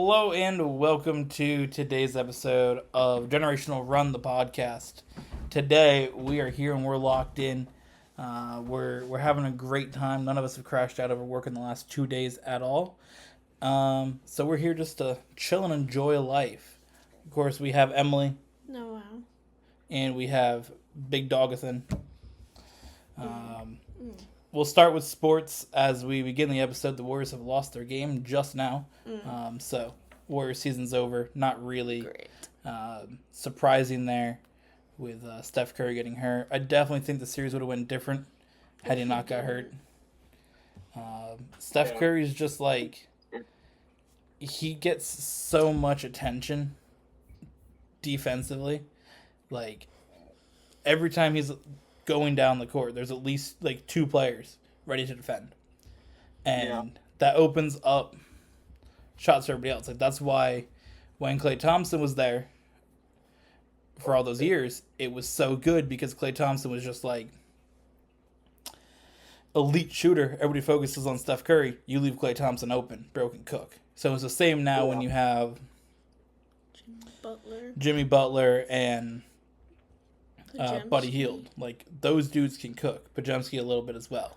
Hello and welcome to today's episode of Generational Run the podcast. Today we are here and we're locked in. We're having a great time. None of us have crashed out over work in the last 2 days at all. So we're here just to chill and enjoy life. Of course, we have Emily No, wow. and we have Big Dogathan. We'll start with sports as we begin the episode. The Warriors have lost their game just now. So Warriors season's over. Not really Great. surprising there with Steph Curry getting hurt. I definitely think the series would have went different had he not got hurt. Steph Curry is just like, he gets so much attention defensively. Like, every time he's going down the court, there's at least like two players ready to defend. And that opens up shots for everybody else. Like, that's why when Klay Thompson was there for all those years, it was so good because Klay Thompson was just like elite shooter. Everybody focuses on Steph Curry. You leave Klay Thompson open, broken cook. So it's the same now when you have Jimmy Butler and Buddy Hield. Like, those dudes can cook. Pajemski a little bit as well.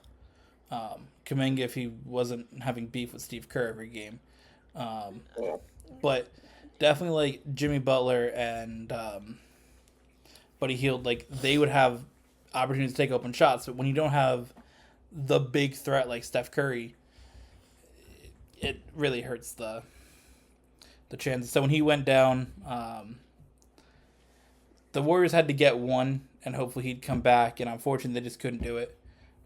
Kuminga if he wasn't having beef with Steve Kerr every game. But definitely like Jimmy Butler and Buddy Hield, like, they would have opportunities to take open shots. But when you don't have the big threat like Steph Curry, it really hurts the chances. So when he went down, the Warriors had to get one, and hopefully he'd come back. And unfortunately, they just couldn't do it.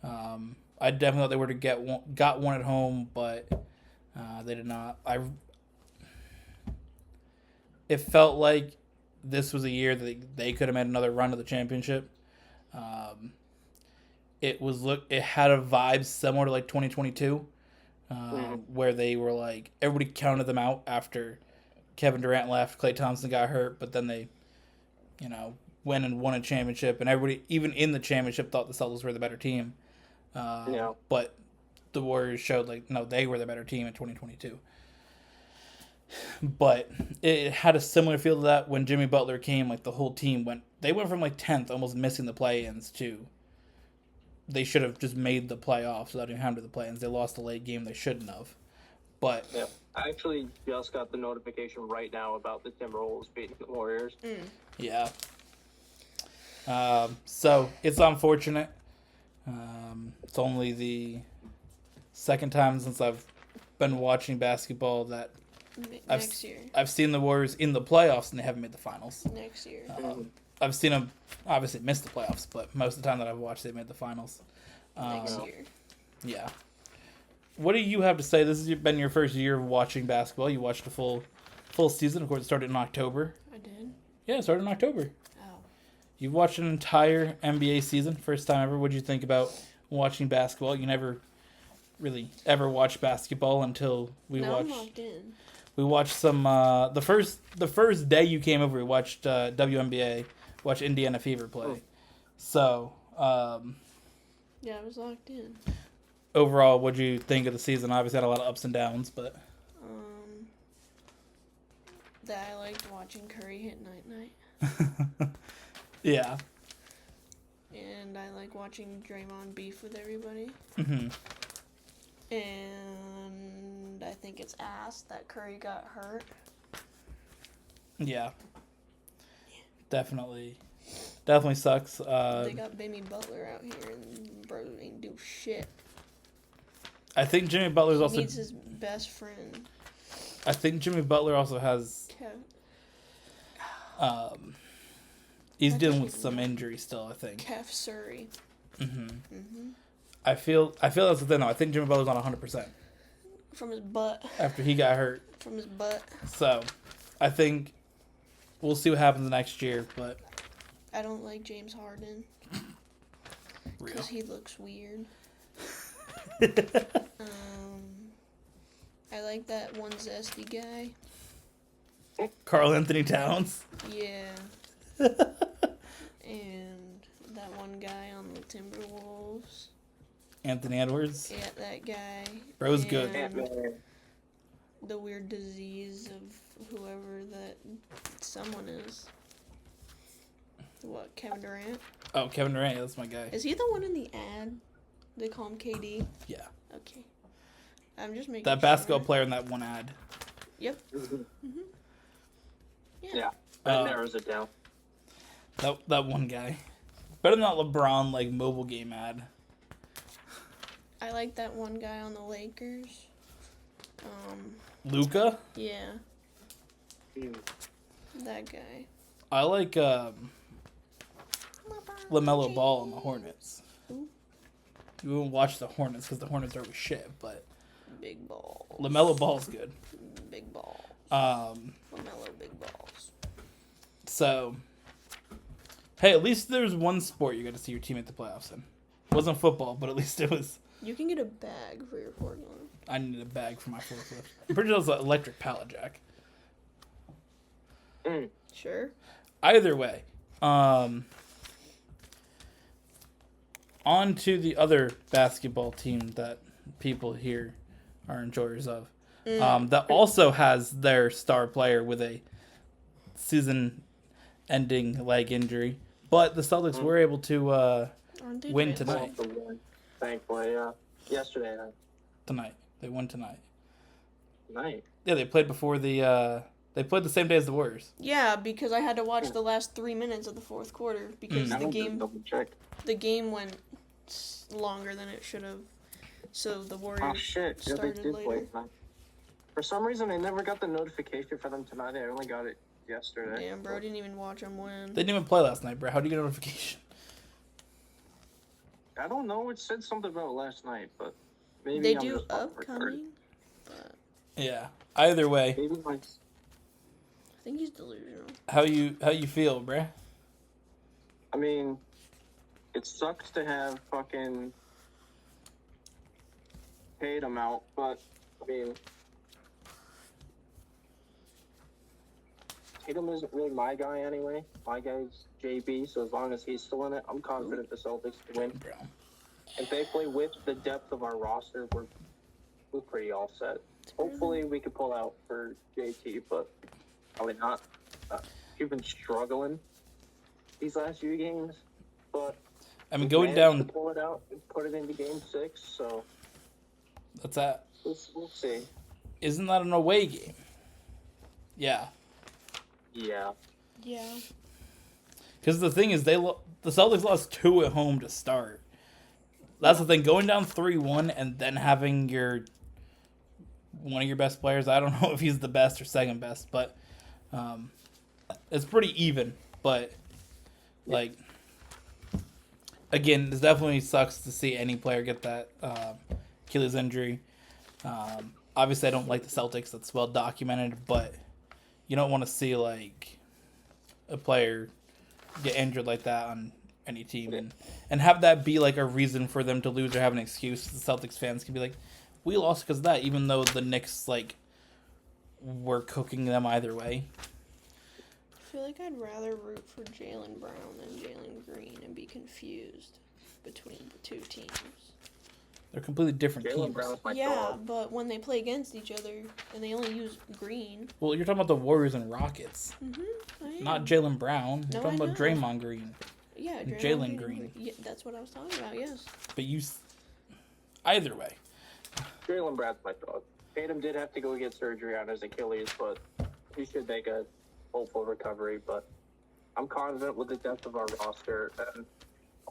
I definitely thought they were to got one at home, but they did not. It felt like this was a year that they could have made another run to the championship. It had a vibe similar to like 2022, where they were like, everybody counted them out after Kevin Durant left, Klay Thompson got hurt, but then they, went and won a championship, and everybody, even in the championship, thought the Celtics were the better team. But the Warriors showed, like, no, they were the better team in 2022. But it had a similar feel to that when Jimmy Butler came. Like, the whole team went from like 10th, almost missing the play-ins, to they should have just made the playoffs without even having to the play-ins. They lost a late game they shouldn't have. But I actually just got the notification right now about the Timberwolves beating the Warriors. Yeah. So it's unfortunate. It's only the second time since I've been watching basketball that Next year. I've seen the Warriors in the playoffs and they haven't made the finals. Next year. I've seen them obviously miss the playoffs, but most of the time that I've watched, they've made the finals. Next year. Yeah. What do you have to say? This has been your first year of watching basketball. You watched a full season. Of course, it started in October. I did. Yeah, it started in October. Oh. You've watched an entire NBA season, first time ever. What did you think about watching basketball? You never really ever watched basketball until we watched. I'm locked in. We watched some. The first day you came over, we watched WNBA, watched Indiana Fever play. So. Yeah, I was locked in. Overall, what did you think of the season? Obviously, had a lot of ups and downs, but. That I liked watching Curry hit night. Yeah. And I like watching Draymond beef with everybody. Mm-hmm. And I think it's ass that Curry got hurt. Yeah. Definitely sucks. They got Jimmy Butler out here, and bro ain't do shit. I think Jimmy Butler's also needs his best friend. I think Jimmy Butler also has. He's dealing with some injury still, I think. Kef Surrey. I feel that's the thing though. I think Jimmy Butler's on 100%. From his butt. After he got hurt. From his butt. So, I think we'll see what happens next year, but. I don't like James Harden. Because he looks weird. I like that one zesty guy. Karl Anthony Towns. Yeah. And that one guy on the Timberwolves. Anthony Edwards. Yeah, that guy. Bro's good. the weird disease of whoever that someone is. What, Kevin Durant? Oh, Kevin Durant, that's my guy. Is he the one in the ad? They call him KD? Yeah. Okay. I'm just making That sure. basketball player in that one ad. Yep. Yeah, that narrows it down. That one guy. Better than that LeBron, like, mobile game ad. I like that one guy on the Lakers. Luka? Yeah. That guy. I like LaMelo Ball on the Hornets. Who? You won't watch the Hornets because the Hornets are always shit, but Big balls. LaMelo Ball's good. Big balls. Um, LaMelo big balls. So, hey, at least there's one sport you got to see your team at the playoffs in. It wasn't football, but at least it was. You can get a bag for your forklift. I needed a bag for my forklift. I'm pretty sure it was an electric pallet jack. Sure. Either way, on to the other basketball team that people here are enjoyers of. That also has their star player with a season-ending leg injury, but the Celtics were able to Aren't they win advanced? tonight. Thankfully, yeah. Yesterday night. Tonight, they won tonight. Night. Yeah, they played before the. They played the same day as the Warriors. Yeah, because I had to watch the last 3 minutes of the fourth quarter because I don't just double check. the game went longer than it should have. So the Warriors Oh shit! Yeah, they started did later. play tonight. For some reason, I never got the notification for them tonight. I only got it yesterday. Damn, bro, didn't even watch them win. They didn't even play last night, bro. How do you get a notification? I don't know. It said something about last night, but maybe They I'm do just not prepared. upcoming, but Yeah. Either way, Maybe my. I think he's delusional. how you feel, bruh? I mean, it sucks to have fucking Tatum out, but I mean, Tatum isn't really my guy anyway. My guy's JB, so as long as he's still in it, I'm confident the Celtics can win. Bro. If they play with the depth of our roster, we're pretty all set. Hopefully, we can pull out for JT, but probably not. You've been struggling these last few games, but I mean, we going managed down. to pull it out and put it into Game 6. So What's that? we'll see. Isn't that an away game? Yeah. Yeah. Yeah. Because the thing is, the Celtics lost 2 at home to start. That's the thing. Going down 3-1 and then having one of your best players. I don't know if he's the best or second best, but it's pretty even. But like, again, it definitely sucks to see any player get that Achilles injury. Obviously, I don't like the Celtics. That's well documented, but you don't want to see like a player get injured like that on any team and have that be like a reason for them to lose or have an excuse. The Celtics fans can be like, we lost because of that, even though the Knicks like were cooking them either way. I feel like I'd rather root for Jaylen Brown than Jalen Green and be confused between the two teams. They're completely different Jaylen teams. Brown's my Yeah, dog. but when they play against each other and they only use Green. Well, you're talking about the Warriors and Rockets, I am. not Jaylen Brown. You're No, talking I about know. Draymond Green. Yeah, Jalen Green. Yeah, that's what I was talking about. Yes. But either way, Jaylen Brown's my dog. Tatum did have to go get surgery on his Achilles, but he should make a hopeful recovery. But I'm confident with the depth of our roster and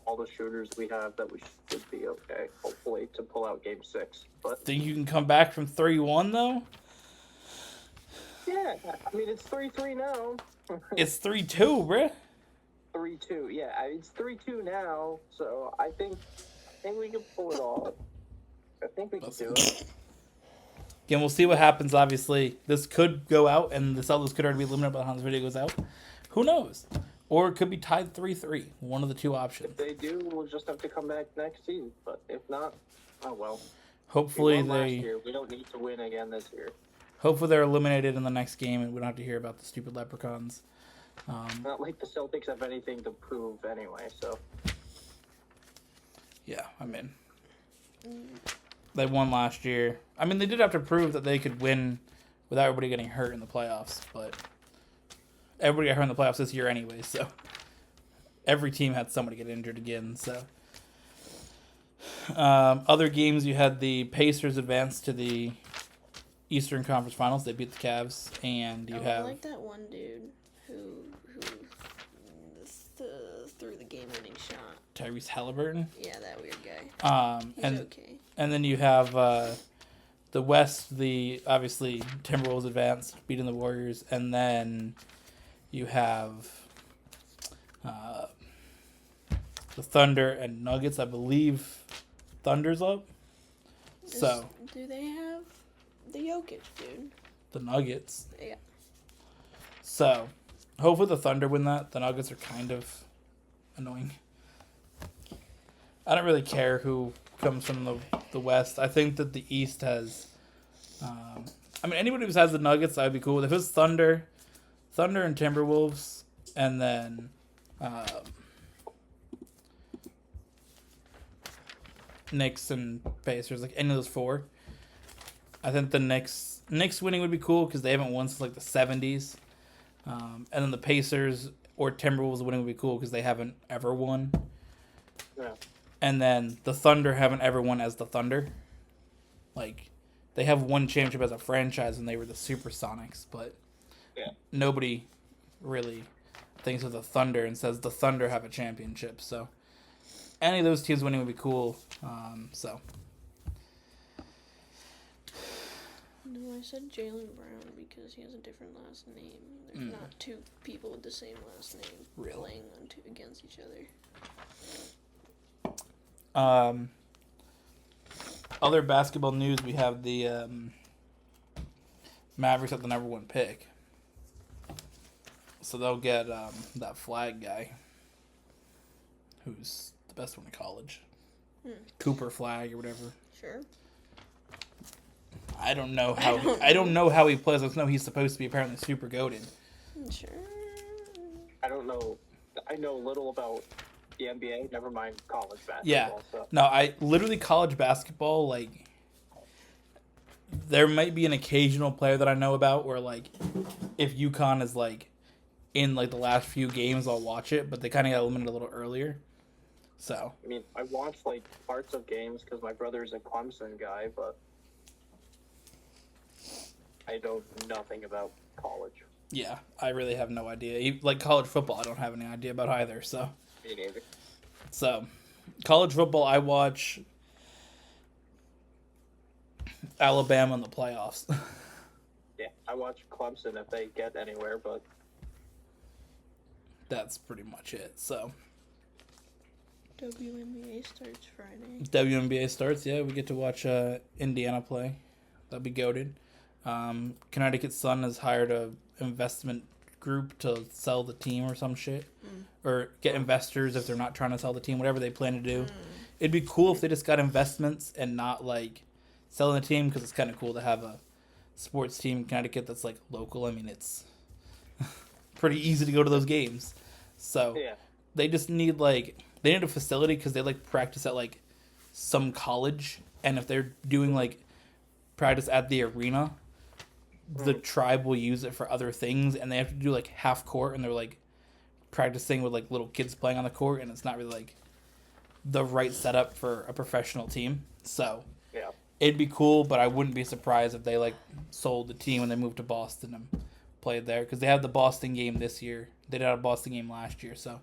all the shooters we have that we should be okay, hopefully, to pull out Game 6. But think you can come back from 3-1 though? yeah, I mean, it's 3-3 now. It's 3-2, bruh. 3-2, yeah. It's 3-2 now, so I think we can pull it off. I think we can do it. Again, we'll see what happens. Obviously, this could go out, and the Celtics could already be eliminated by the time this video goes out. Who knows? Or it could be tied 3-3. One of the two options. If they do, we'll just have to come back next season. But if not, oh well. Hopefully We won last they. year. We don't need to win again this year. Hopefully they're eliminated in the next game, and we don't have to hear about the stupid leprechauns. Not like the Celtics have anything to prove anyway. So Yeah, I mean, they won last year. I mean, they did have to prove that they could win without everybody getting hurt in the playoffs. But everybody got hurt in the playoffs this year anyway, so every team had somebody get injured again. So other games, you had the Pacers advance to the Eastern Conference Finals. They beat the Cavs, and you have I like that one dude who threw the game-winning shot. Tyrese Halliburton. Yeah, that weird guy. He's okay. And then you have the West. The obviously Timberwolves advanced, beating the Warriors, and then you have the Thunder and Nuggets. I believe Thunder's up. So do they have the Jokic dude? The Nuggets. Yeah. So hopefully the Thunder win that. The Nuggets are kind of annoying. I don't really care who comes from the West. I think that the East has. Anybody who has the Nuggets, I'd be cool with. If it's Thunder and Timberwolves, and then Knicks and Pacers, like any of those four. I think the Knicks winning would be cool because they haven't won since like the 70s. And then the Pacers or Timberwolves winning would be cool because they haven't ever won. Yeah. And then the Thunder haven't ever won as the Thunder. Like, they have one championship as a franchise and they were the Supersonics, but nobody really thinks of the Thunder and says the Thunder have a championship. So any of those teams winning would be cool. No, I said Jaylen Brown because he has a different last name. There's not two people with the same last name playing against each other. Other basketball news, we have the Mavericks at the number 1 pick. So they'll get that Flag guy, who's the best one in college. Cooper Flag or whatever. Sure. I don't know how he plays. I just know he's supposed to be apparently super goated. Sure. I don't know. I know little about the NBA. Never mind college basketball. Yeah. So. No, literally college basketball, like, there might be an occasional player that I know about where, like, if UConn is, like, in, like, the last few games, I'll watch it, but they kind of got eliminated a little earlier. So. I mean, I watch, like, parts of games because my brother's a Clemson guy, but I know nothing about college. Yeah, I really have no idea. Like, college football, I don't have any idea about either, so. Me neither. So, college football, I watch Alabama in the playoffs. Yeah, I watch Clemson if they get anywhere, but that's pretty much it, so. WNBA starts Friday. WNBA starts, yeah. We get to watch Indiana play. That'll be goated. Connecticut Sun has hired a investment group to sell the team or some shit. Or get investors if they're not trying to sell the team, whatever they plan to do. It'd be cool if they just got investments and not, like, selling the team, because it's kind of cool to have a sports team in Connecticut that's, like, local. I mean, it's pretty easy to go to those games. So, they just need, like, they need a facility because they, like, practice at, like, some college. And if they're doing, like, practice at the arena, the tribe will use it for other things. And they have to do, like, half court. And they're, like, practicing with, like, little kids playing on the court. And it's not really, like, the right setup for a professional team. So, it'd be cool, but I wouldn't be surprised if they, like, sold the team when they moved to Boston and played there. Because they had the Boston game this year. They did have a Boston game last year. So,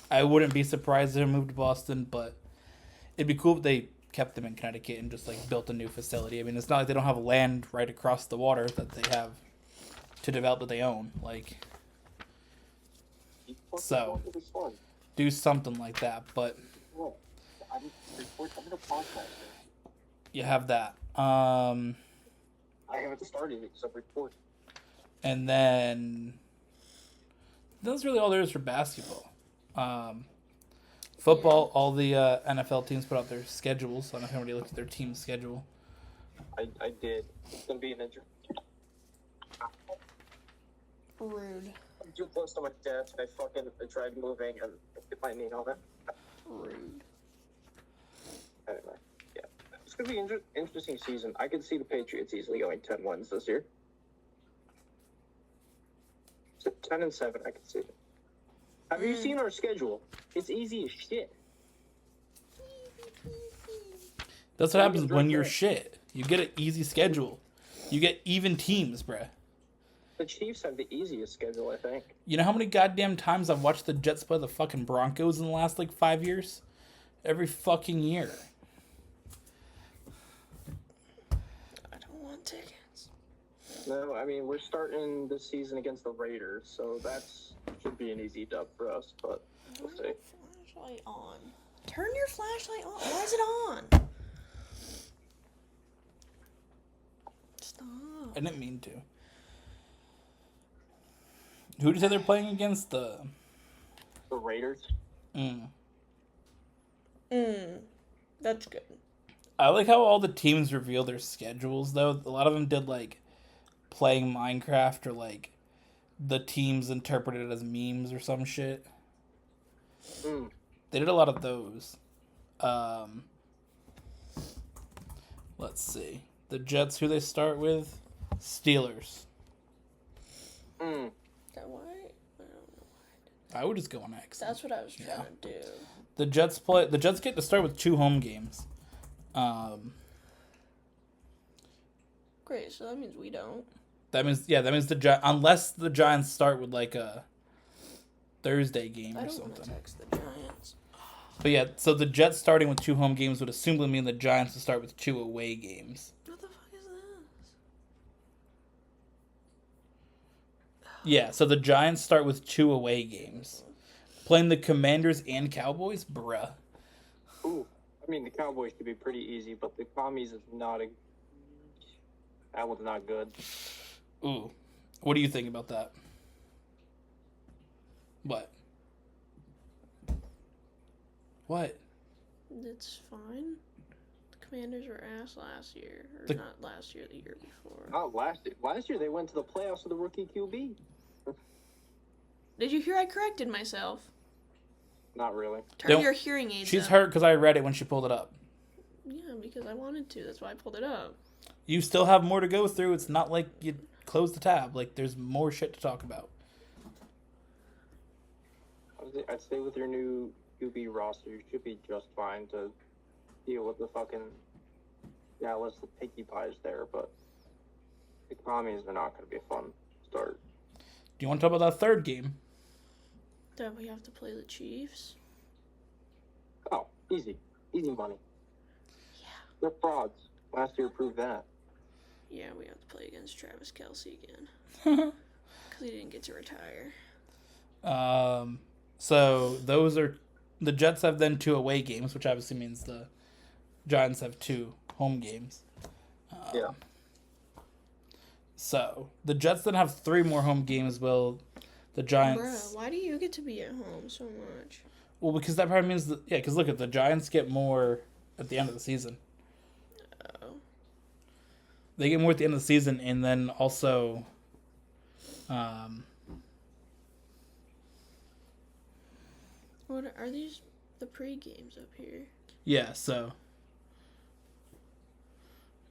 I wouldn't be surprised if they moved to Boston, but it'd be cool if they kept them in Connecticut and just, like, built a new facility. I mean, it's not like they don't have land right across the water that they have to develop that they own. Like, so, do something like that, but you have that. I haven't started it, so report. And then that's really all there is for basketball. Football, all the NFL teams put out their schedules. I don't know if anybody looked at their team schedule. I did. It's going to be an injury. Rude. I'm too close to my desk. I tried moving and hit my knee on it. Rude. Anyway, yeah. It's going to be an interesting season. I could see the Patriots easily going 10 wins this year. So 10-7, I can see it. Have you seen our schedule? It's easy as shit. That's what happens when you're shit. You get an easy schedule. You get even teams, bruh. The Chiefs have the easiest schedule, I think. You know how many goddamn times I've watched the Jets play the fucking Broncos in the last, 5 years? Every fucking year. I don't want tickets. No, I mean, we're starting this season against the Raiders, so that's should be an easy dub for us, but we'll Turn see. your flashlight on. Turn your flashlight on. Why is it on? Stop. I didn't mean to. Who did you say they're playing against? The Raiders? That's good. I like how all the teams reveal their schedules, though. A lot of them did, playing Minecraft or, the teams interpreted it as memes or some shit. They did a lot of those. Let's see. The Jets, who they start with? Steelers. That why? I don't know why. I would just go on X. That's what I was trying to do. The Jets get to start with 2 home games. Great, so that means we don't. That means unless the Giants start with a Thursday game I or don't want to something. text the Giants. But yeah, so the Jets starting with 2 home games would assumably mean the Giants would start with 2 away games. What the fuck is this? Yeah, so the Giants start with 2 away games. Playing the Commanders and Cowboys? Bruh. Ooh, I mean, the Cowboys could be pretty easy, but the Commies is not a... That one's not good. Ooh. What do you think about that? What? What? It's fine. The Commanders were ass last year. Or not last year, the year before. Oh, last year they went to the playoffs with the rookie QB. Did you hear I corrected myself? Not really. Turn your hearing aids She's up. hurt because I read it when she pulled it up. Yeah, because I wanted to. That's why I pulled it up. You still have more to go through. It's not like you close the tab. There's more shit to talk about. I'd stay with your new QB roster. You should be just fine to deal with the fucking Dallas, the picky pies there, but the Commies are not going to be a fun start. Do you want to talk about that third game? That we have to play the Chiefs. Oh, easy. Easy money. Yeah. They're frauds. Last year proved that. Yeah, we have to play against Travis Kelce again. Because he didn't get to retire. So those are... The Jets have then 2 away games, which obviously means the Giants have 2 home games. Yeah. So the Jets then have 3 more home games, while the Giants... Bruh, why do you get to be at home so much? Well, because that probably means... because look, the Giants get more at the end of the season. Oh. They get more at the end of the season, and then also... What are these? The pre-games up here. Yeah, so...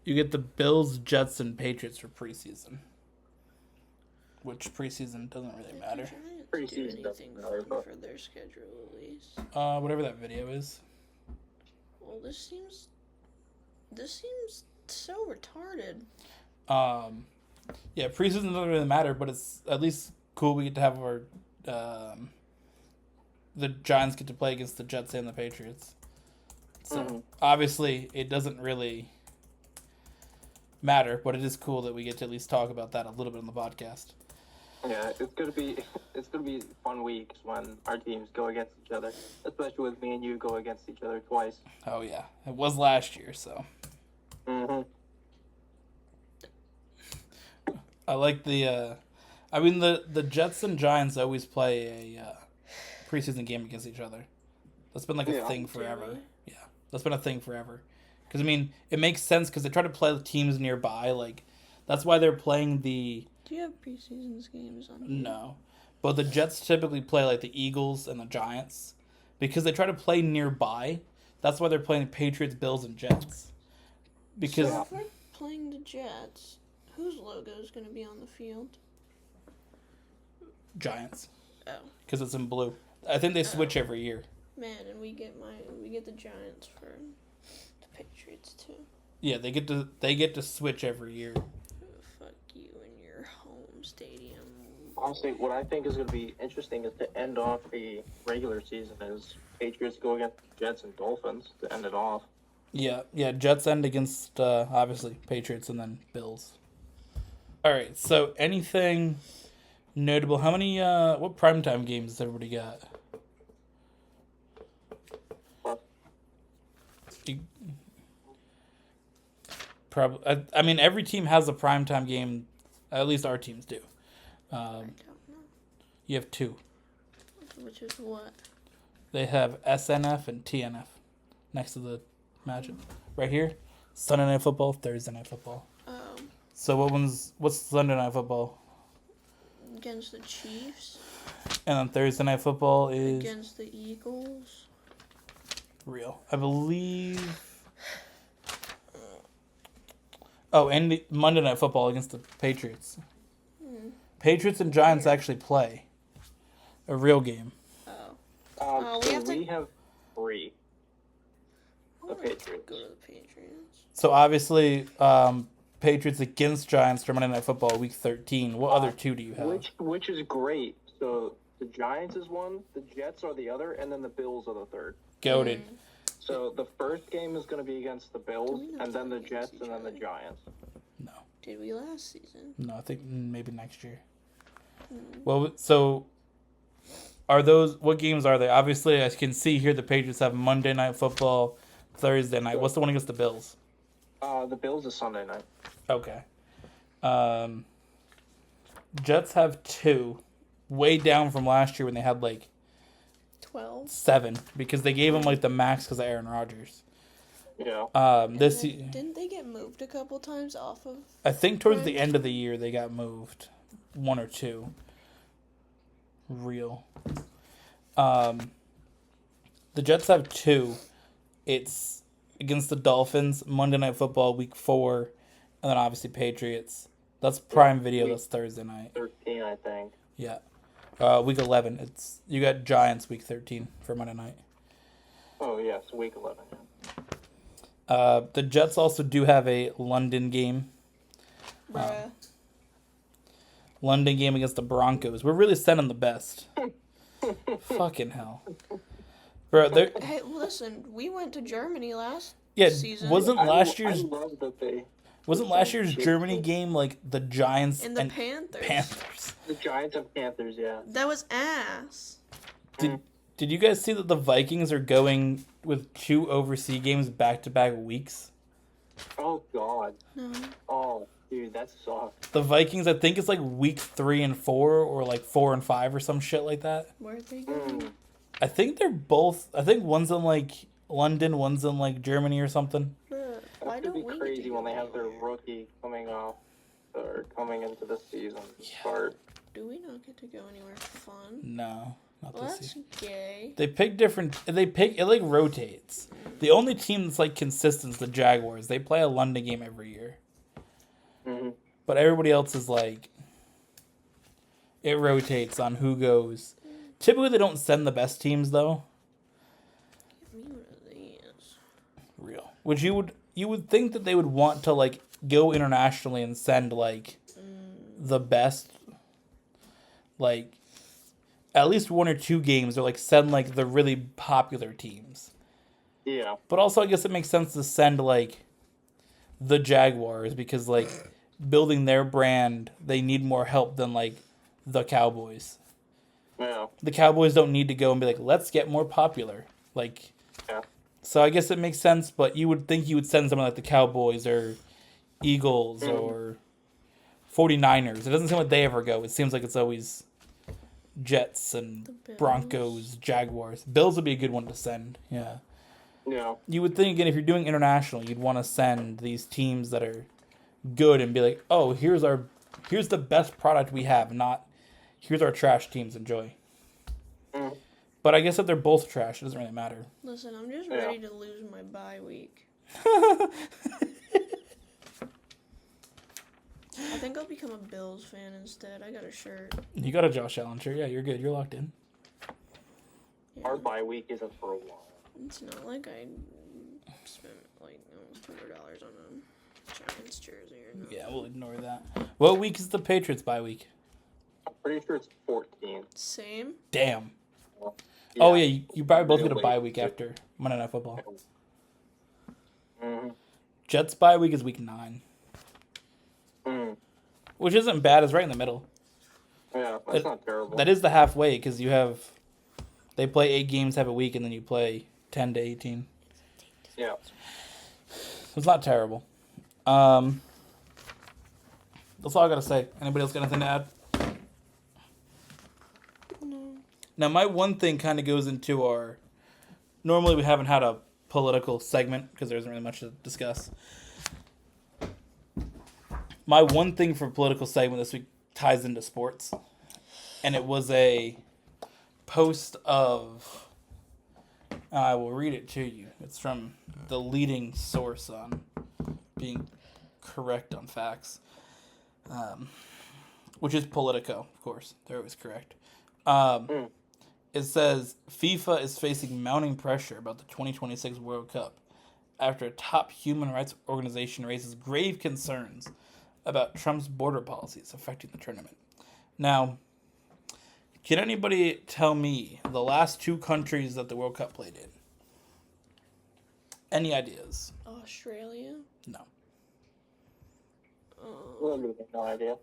You get the Bills, Jets, and Patriots for preseason. Which preseason doesn't really matter. The Giants do Preseason anything doesn't matter, fun but- for their schedule at least. Whatever that video is. Well, this seems so retarded. Yeah, preseason doesn't really matter, but it's at least cool we get to have our... the Giants get to play against the Jets and the Patriots. So, obviously, it doesn't really matter, but it is cool that we get to at least talk about that a little bit on the podcast. Yeah, it's gonna be fun weeks when our teams go against each other, especially with me and you go against each other twice. Oh yeah, it was last year, so. I like the. I mean the Jets and Giants always play a preseason game against each other. That's been a thing forever. Really? Yeah, that's been a thing forever. Because I mean, it makes sense because they try to play the teams nearby. That's why they're playing the. Do you have preseason games on? No, but the Jets typically play the Eagles and the Giants because they try to play nearby. That's why they're playing the Patriots, Bills, and Jets. Because So if we're playing the Jets, whose logo is going to be on the field? Giants. Oh. Because it's in blue. I think they switch every year. Man, and we get the Giants for the Patriots too. Yeah, they get to switch every year. Oh, fuck you and your home stadium. Honestly, what I think is going to be interesting is to end off the regular season is Patriots go against Jets and Dolphins to end it off. Yeah. Jets end against obviously Patriots and then Bills. All right. So anything notable? How many? What primetime games has everybody got? Probably. I mean, every team has a primetime game. At least our teams do. I don't know. You have two. Which is what? They have SNF and TNF next to the matchup. Right here, Sunday Night Football, Thursday Night Football. So what's Sunday Night Football? Against the Chiefs. And then Thursday Night Football is against the Eagles. Real. I believe. Oh, and the Monday Night Football against the Patriots. Patriots and Giants actually play a real game. We have 3. The Patriots. Go to the Patriots. So obviously, Patriots against Giants for Monday Night Football, Week 13. What other two do you have? Which is great. So the Giants is one, the Jets are the other, and then the Bills are the third. Goated. So the first game is going to be against the Bills, and then the Jets, and then the Giants. No. Did we last season? No, I think maybe next year. Well, so are those, what games are they? Obviously, I can see here the Patriots have Monday Night Football, Thursday night. What's the one against the Bills? The Bills is Sunday night. Okay. Jets have 2, way down from last year when they had like 12. 7 because they gave them like the max because of Aaron Rodgers. Yeah. Didn't they get moved a couple times off of? I think towards the end of the year they got moved, 1 or 2. Real. The Jets have 2. It's against the Dolphins, Monday Night Football, Week 4, and then obviously Patriots. That's Prime Video. That's Thursday night. 13, I think. Yeah. Week 11. You got Giants Week 13 for Monday night. Oh yes, Week 11. Yeah. The Jets also do have a London game. London game against the Broncos. We're really sending the best. Fucking hell. Bro, hey, listen, we went to Germany last season. Wasn't last year's Germany Germany game like the Giants and the Panthers? The Giants and Panthers, yeah. That was ass. Did you guys see that the Vikings are going with 2 overseas games back-to-back weeks? Oh God. No. Oh, dude, that sucks. The Vikings, I think it's like week 3 and 4 or like 4 and 5 or some shit like that. Where are they going? I think they're both. I think one's in like London, one's in like Germany or something. Why don't we crazy when they have their rookie coming off or coming into the season start? Do we not get to go anywhere fun? No, not Well, this that's season. gay. They pick different. It like rotates. The only team that's like consistent is the Jaguars. They play a London game every year. But everybody else is like. It rotates on who goes. Typically, they don't send the best teams though. Give me one of these. Real. Which you would think that they would want to like go internationally and send like the best, like at least 1 or 2 games, or like send like the really popular teams. Yeah. But also, I guess it makes sense to send like the Jaguars because like building their brand, they need more help than like the Cowboys. Yeah. The Cowboys don't need to go and be like, let's get more popular. Like, yeah. So I guess it makes sense, but you would think you would send someone like the Cowboys or Eagles or 49ers. It doesn't seem like they ever go. It seems like it's always Jets and Broncos, Jaguars. Bills would be a good one to send. Yeah. Yeah. You would think, again, if you're doing international, you'd want to send these teams that are good and be like, oh, here's the best product we have, not here's our trash teams, enjoy. But I guess if they're both trash, it doesn't really matter. Listen, I'm just ready to lose my bye week. I think I'll become a Bills fan instead. I got a shirt. You got a Josh Allen shirt. Yeah, you're good. You're locked in. Yeah. Our bye week isn't for a while. It's not like I spent like almost $200 on a Giants jersey or nothing. Yeah, we'll ignore that. What week is the Patriots bye week? I'm pretty sure it's 14. Same. Damn. Oh, yeah, you probably both get a bye week after Monday Night Football. Mm-hmm. Jets bye week is week 9. Which isn't bad. It's right in the middle. Yeah, that's not terrible. That is the halfway because you have... They play 8 games, have a week, and then you play 10 to 18. Yeah. So it's not terrible. That's all I got to say. Anybody else got anything to add? No. Now, my one thing kind of goes into our... Normally, we haven't had a political segment because there isn't really much to discuss. My one thing for political segment this week ties into sports. And it was a post of... I will read it to you. It's from the leading source on being correct on facts. Which is Politico, of course. They're always correct. It says, FIFA is facing mounting pressure about the 2026 World Cup after a top human rights organization raises grave concerns about Trump's border policies affecting the tournament. Now, can anybody tell me the last 2 countries that the World Cup played in? Any ideas? Australia. No. No idea.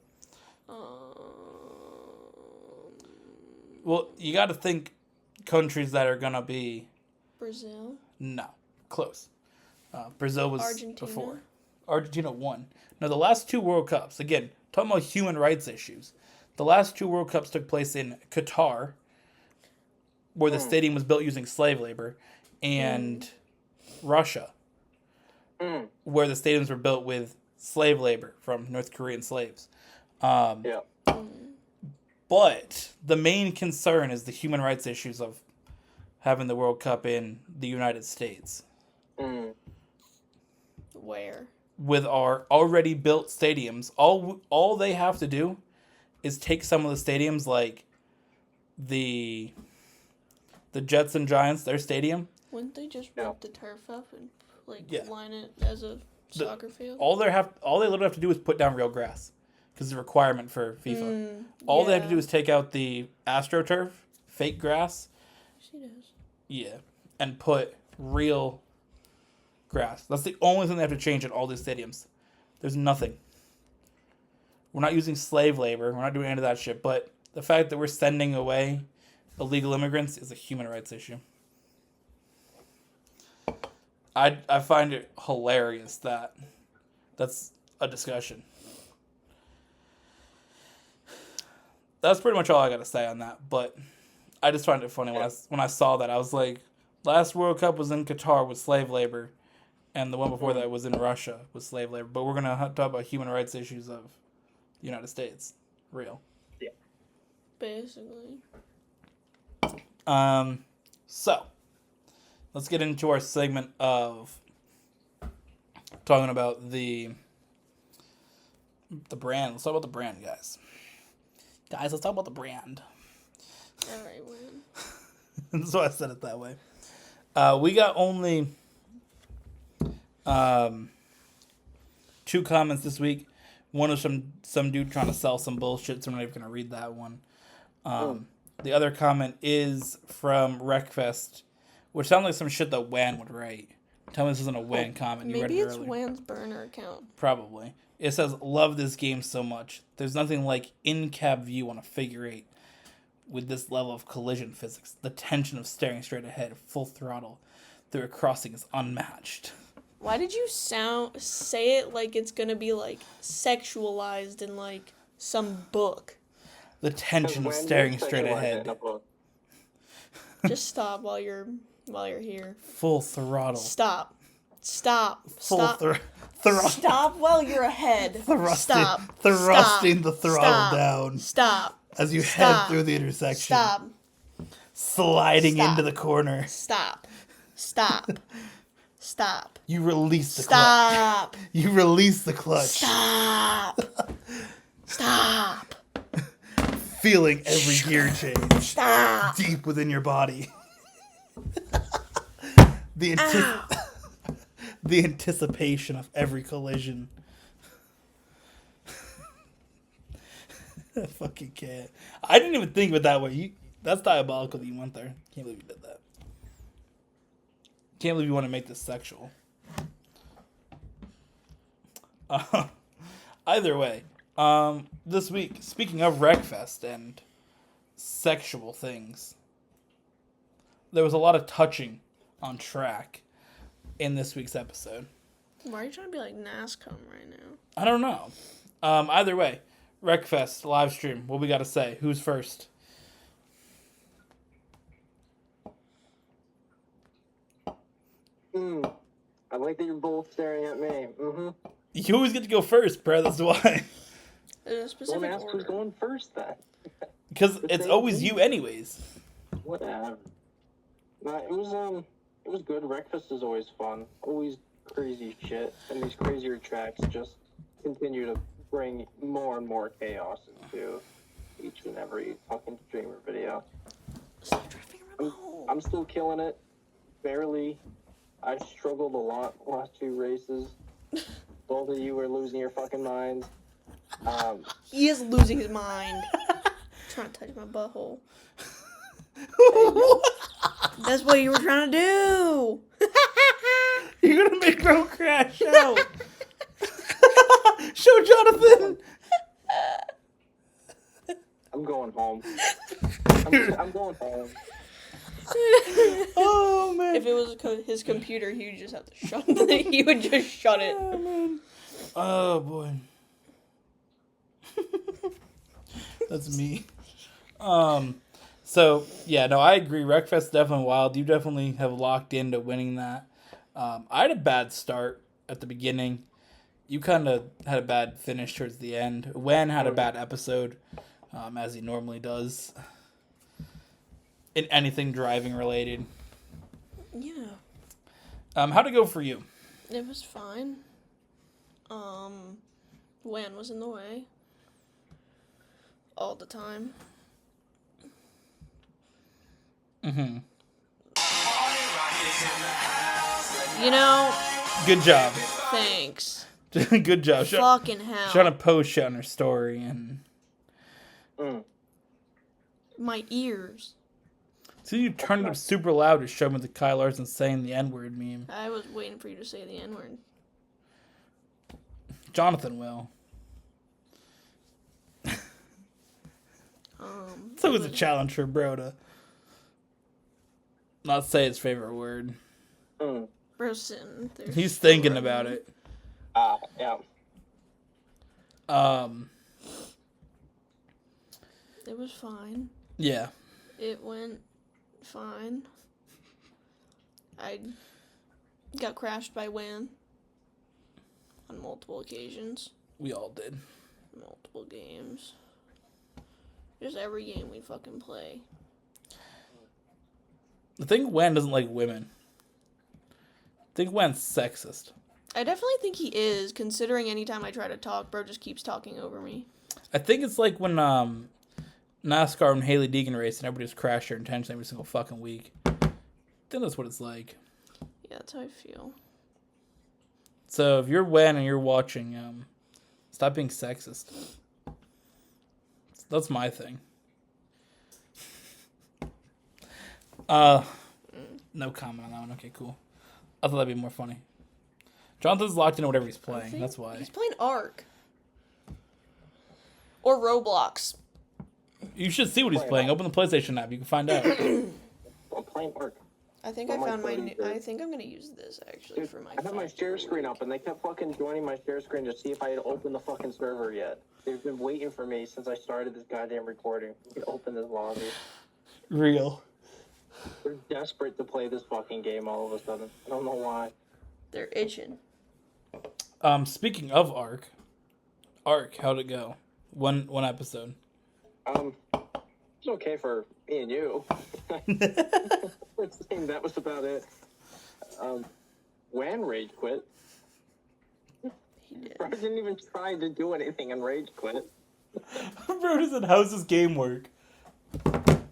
Well, you got to think countries that are going to be... Brazil. No. Close. Brazil was Argentina. before. Argentina won. Now, the last 2 World Cups, again, talking about human rights issues, the last 2 World Cups took place in Qatar, where the stadium was built using slave labor, and Russia, where the stadiums were built with slave labor from North Korean slaves. Yeah. But the main concern is the human rights issues of having the World Cup in the United States. Where? With our already built stadiums, all they have to do is take some of the stadiums, like the Jets and Giants, their stadium. Wouldn't they just rip the turf up and line it as a soccer field? All they literally have to do is put down real grass, because it's a requirement for FIFA. All they have to do is take out the AstroTurf, fake grass. She does. Yeah, and put real grass. That's the only thing they have to change at all these stadiums. There's nothing. We're not using slave labor. We're not doing any of that shit. But the fact that we're sending away illegal immigrants is a human rights issue. I find it hilarious that that's a discussion. That's pretty much all I got to say on that. But I just find it funny when I saw that. I was like, last World Cup was in Qatar with slave labor, and the one before that was in Russia with slave labor. But we're going to talk about human rights issues of the United States. Real. Yeah. Basically. So, let's get into our segment of talking about the brand. Let's talk about the brand, guys. Guys, let's talk about the brand. All right, Win. That's why I said it that way. We got only 2 comments this week. One is from some dude trying to sell some bullshit, so I'm not even going to read that one. The other comment is from Wreckfest, which sounds like some shit that Wan would write. Tell me this isn't a Wan comment. You read Maybe it it's earlier. Wan's burner account. Probably. It says, love this game so much. There's nothing like in-cab view on a figure 8 with this level of collision physics. The tension of staring straight ahead, full throttle through a crossing is unmatched. Why did you say it like it's gonna be like sexualized in like some book? The tension of staring straight ahead. Just stop while you're here. Full throttle. Stop. Full throttle. Stop while you're ahead. Stop. Thrusting the throttle down. Stop. As you head through the intersection. Stop. Sliding into the corner. Stop. Stop. You release the clutch. Stop. You release the clutch. Stop. Stop. Feeling every gear change Stop. deep within your body. The anticipation of every collision. I fucking can't. I didn't even think of it that way. That's diabolical that you went there. Can't believe you did that. Can't believe you want to make this sexual. Either way, this week, speaking of Wreckfest and sexual things, there was a lot of touching on track in this week's episode. Why are you trying to be like NASCAR right now? I don't know. Either way, Wreckfest live stream. What we got to say? Who's first? I like that you're both staring at me. You always get to go first, bro. That's why. In a Don't specific ask who's order. going first then. Because it's always you, anyways. Whatever. Nah, it was good. Breakfast is always fun. Always crazy shit, and these crazier tracks just continue to bring more and more chaos into each and every fucking streamer video. Stop driving remote. I'm still killing it. Barely. I struggled a lot last 2 races. Both of you were losing your fucking minds. He is losing his mind. Trying to touch my butthole. That's what you were trying to do. You're gonna make bro crash out. Show Jonathan. I'm going home. I'm going home. Oh man. If it was his computer, he would just have to shut it. He would just shut it. Oh man. Oh boy. That's me. So yeah, no, I agree. Wreckfest definitely wild. You definitely have locked into winning that. I had a bad start at the beginning. You kind of had a bad finish towards the end. Wen had a bad episode, as he normally does. In anything driving related. Yeah. How'd it go for you? It was fine. Wan was in the way. All the time. Mm-hmm. You know, Good job. thanks. Good job. Fucking hell. Trying to post shit on her story and. My ears. So you turned it up super loud to show me the Kyle Larson saying the N-word meme. I was waiting for you to say the N-word. Jonathan will. It's always a challenge for bro to not say his favorite word. Bro's sitting there. He's thinking about it. Yeah. It was fine. Yeah. It went fine. I got crashed by Wan on multiple occasions. We all did. Multiple games. Just every game we fucking play. I think Wen doesn't like women. I think Wen's sexist. I definitely think he is, considering anytime I try to talk, bro just keeps talking over me. I think it's like when NASCAR and Haley Deegan race and everybody just crashed their intention every single fucking week. I think that's what it's like. Yeah, that's how I feel. So if you're Wen and you're watching, stop being sexist. That's my thing. No comment on that one. Okay, cool. I thought that'd be more funny. Jonathan's locked into whatever he's playing. That's why. He's playing Ark. Or Roblox. You should see what he's playing. Open the PlayStation app. You can find out. I'm playing Ark. I think Well, I found my my phone new... is- I think I'm gonna use this, actually, Dude, for my I had my share screen up, and they kept fucking joining my share screen to see if I had opened the fucking server yet. They've been waiting for me since I started this goddamn recording. We can open this lobby. Real. They're desperate to play this fucking game all of a sudden. I don't know why. They're itching. Speaking of Ark, how'd it go? One episode. It's okay for me and you. That was about it. When Rage quit. He did. Bro didn't even try to do anything and Rage quit. Bro just said, how's this game work?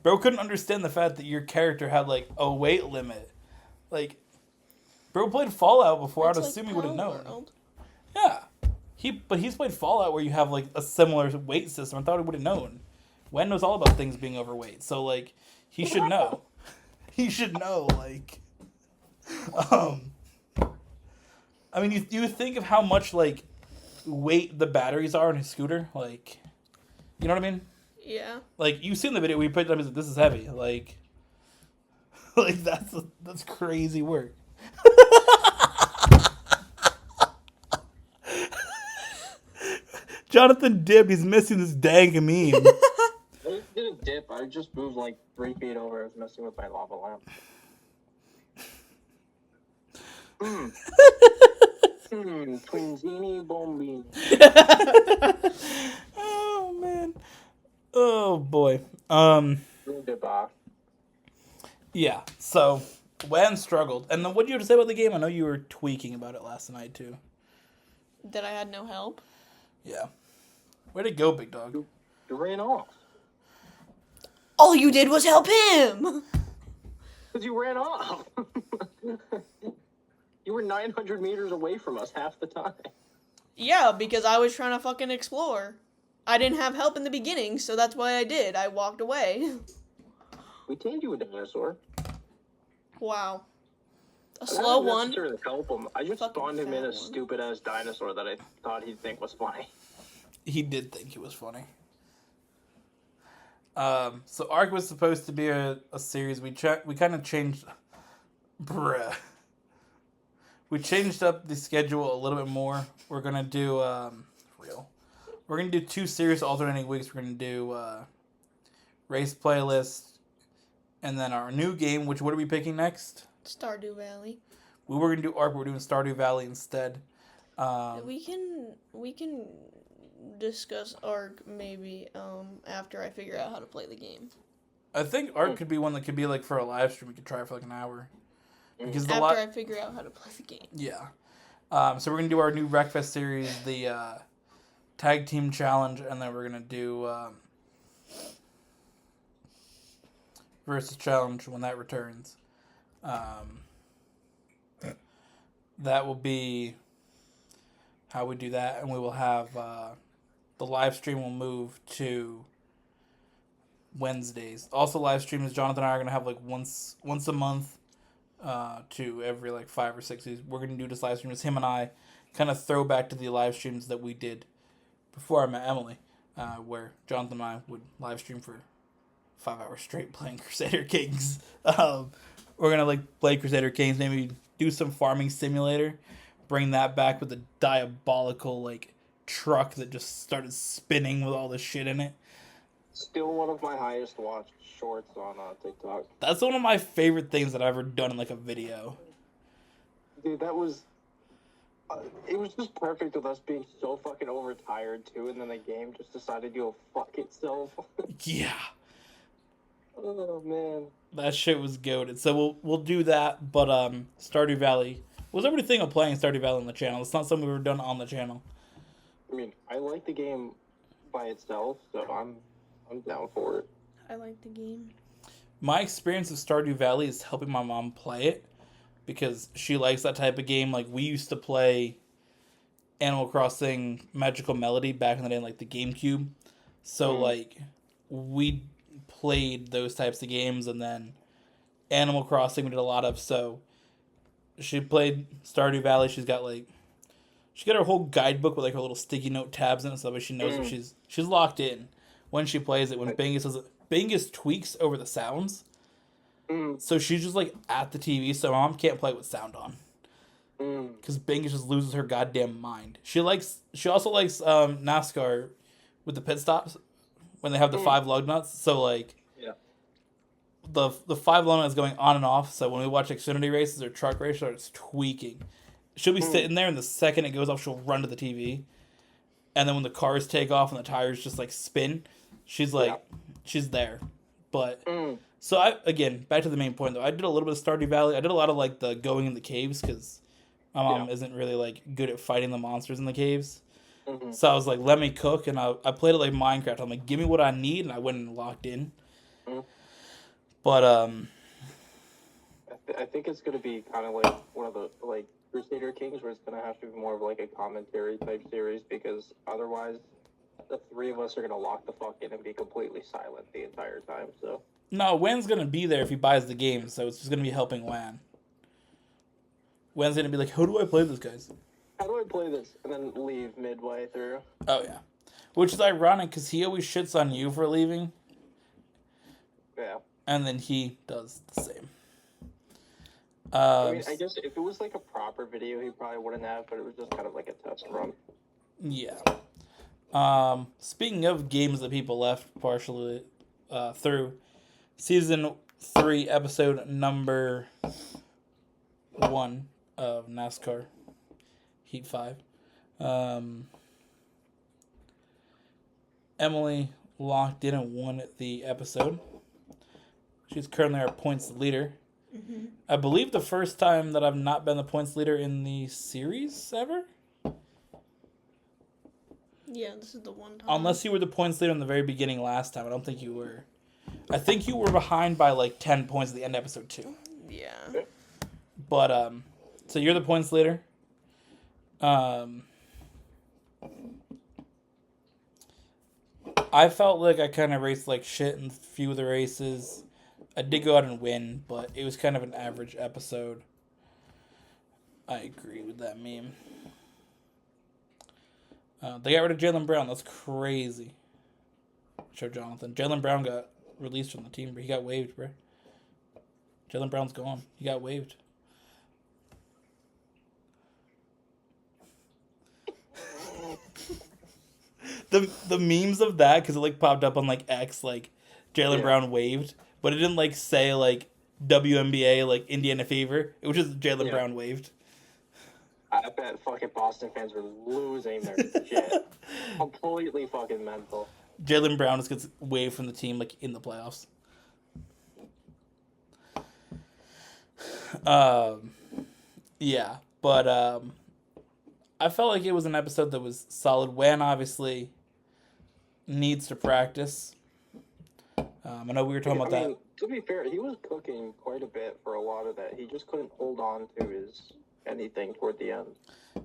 Bro couldn't understand the fact that your character had, like, a weight limit. Like, bro played Fallout before. I'd assume he would have known. World. Yeah. But he's played Fallout where you have, like, a similar weight system. I thought he would have known. Wen knows all about things being overweight. So, like, he should know. He should know, like... I mean, you think of how much, like, weight the batteries are in his scooter. Like, you know what I mean? Yeah. Like, you've seen the video where he put it up, he's like, this is heavy. Like, like that's crazy work. Jonathan Dip, he's missing this dang meme. I didn't dip. I just moved like 3 feet over. I was messing with my lava lamp. Twinzini bombini. Oh man. Oh boy. Yeah. So Wen struggled, and then what did you have to say about the game? I know you were tweaking about it last night too. That I had no help. Yeah. Where'd it go, big dog? You ran off. All you did was help him. Because you ran off. You were 900 meters away from us half the time. Yeah, because I was trying to fucking explore. I didn't have help in the beginning, so that's why I did. I walked away. We tamed you a dinosaur. Wow. A I slow didn't one. necessarily help him. I just Fucking spawned him in fat a one. stupid ass dinosaur that I thought he'd think was funny. He did think he was funny. So Ark was supposed to be a series. We kind of changed... Bruh. We changed up the schedule a little bit more. We're going to do... We're going to do 2 series alternating weeks. We're going to do race playlist. And then our new game, which what are we picking next? Stardew Valley. We were going to do Ark, but we're doing Stardew Valley instead. We can discuss Ark maybe after I figure out how to play the game. I think Ark could be one that could be like for a live stream. We could try it for like an hour. Because After I figure out how to play the game. Yeah. So we're going to do our new Wreckfest series, the Tag Team Challenge, and then we're going to do Versus Challenge when that returns. That will be how we do that, and we will have the live stream will move to Wednesdays. Also, live streams, Jonathan and I are going to have like once a month to every like 5 or 6 days. We're going to do this live stream as him and I kind of throw back to the live streams that we did before I met Emily, where Jonathan and I would live stream for 5 hours straight playing Crusader Kings. We're going to like play Crusader Kings, maybe do some farming simulator, bring that back with a diabolical like truck that just started spinning with all this shit in it. Still one of my highest watched shorts on TikTok. That's one of my favorite things that I've ever done in like a video. Dude, that was... it was just perfect with us being so fucking overtired too, and then the game just decided to go fuck itself. Yeah. Oh man. That shit was goated. So we'll do that, but Stardew Valley. What was everybody think of playing Stardew Valley on the channel? It's not something we've ever done on the channel. I mean, I like the game by itself, so I'm down for it. I like the game. My experience of Stardew Valley is helping my mom play it because she likes that type of game. Like, we used to play Animal Crossing Magical Melody back in the day, like the GameCube. So, like, we played those types of games, and then Animal Crossing we did a lot of. So, she played Stardew Valley. She got her whole guidebook with like her little sticky note tabs in it, so that way she knows what she's locked in when she plays it. When Bingus tweaks over the sounds, so she's just like at the TV, so mom can't play with sound on, because Bingus just loses her goddamn mind. She also likes NASCAR with the pit stops when they have the 5 lug nuts. So like the 5 lug nuts going on and off. So when we watch Xfinity races or truck races, it's tweaking. She'll be sitting there, and the second it goes off, she'll run to the TV. And then when the cars take off and the tires just, like, spin, she's there. But, so, again, back to the main point, though. I did a little bit of Stardew Valley. I did a lot of, like, the going in the caves, because My mom isn't really like good at fighting the monsters in the caves. Mm-hmm. So I was like, let me cook, and I played it like Minecraft. I'm like, give me what I need, and I went and locked in. Mm-hmm. But I think it's gonna be kind of like one of the like Crusader Kings, where it's gonna have to be more of like a commentary type series, because otherwise, the three of us are gonna lock the fuck in and be completely silent the entire time. So no, Wen's gonna be there if he buys the game, so it's just gonna be helping Wan. Wen's gonna be like, how do I play this, guys? how do I play this? And then leave midway through. Oh yeah, which is ironic because he always shits on you for leaving. Yeah. And then he does the same. I mean, I guess if it was like a proper video, he probably wouldn't have, but it was just kind of like a test run. Yeah. Speaking of games that people left partially through, season 3, episode number 1 of NASCAR Heat 5. Emily locked in and won the episode. She's currently our points leader. Mm-hmm. I believe the first time that I've not been the points leader in the series ever. Yeah, this is the one time. Unless you were the points leader in the very beginning last time. I don't think you were. I think you were behind by like 10 points at the end of episode 2. Yeah. But, so you're the points leader. I felt like I kind of raced like shit in a few of the races. I did go out and win, but it was kind of an average episode. I agree with that meme. They got rid of Jaylen Brown. That's crazy. Show Jonathan. Jaylen Brown got released from the team, but he got waived, bro. Jaylen Brown's gone. He got waived. The memes of that, because it like popped up on like X, like Jaylen Brown waived, but it didn't like say like WNBA, like Indiana Fever. It was just Jaylen Brown waived. I bet fucking Boston fans were losing their shit. Completely fucking mental. Jaylen Brown just gets waived from the team like in the playoffs. Yeah, but I felt like it was an episode that was solid. Wan obviously needs to practice. I know we were talking about that. To be fair, he was cooking quite a bit for a lot of that. He just couldn't hold on to his anything toward the end.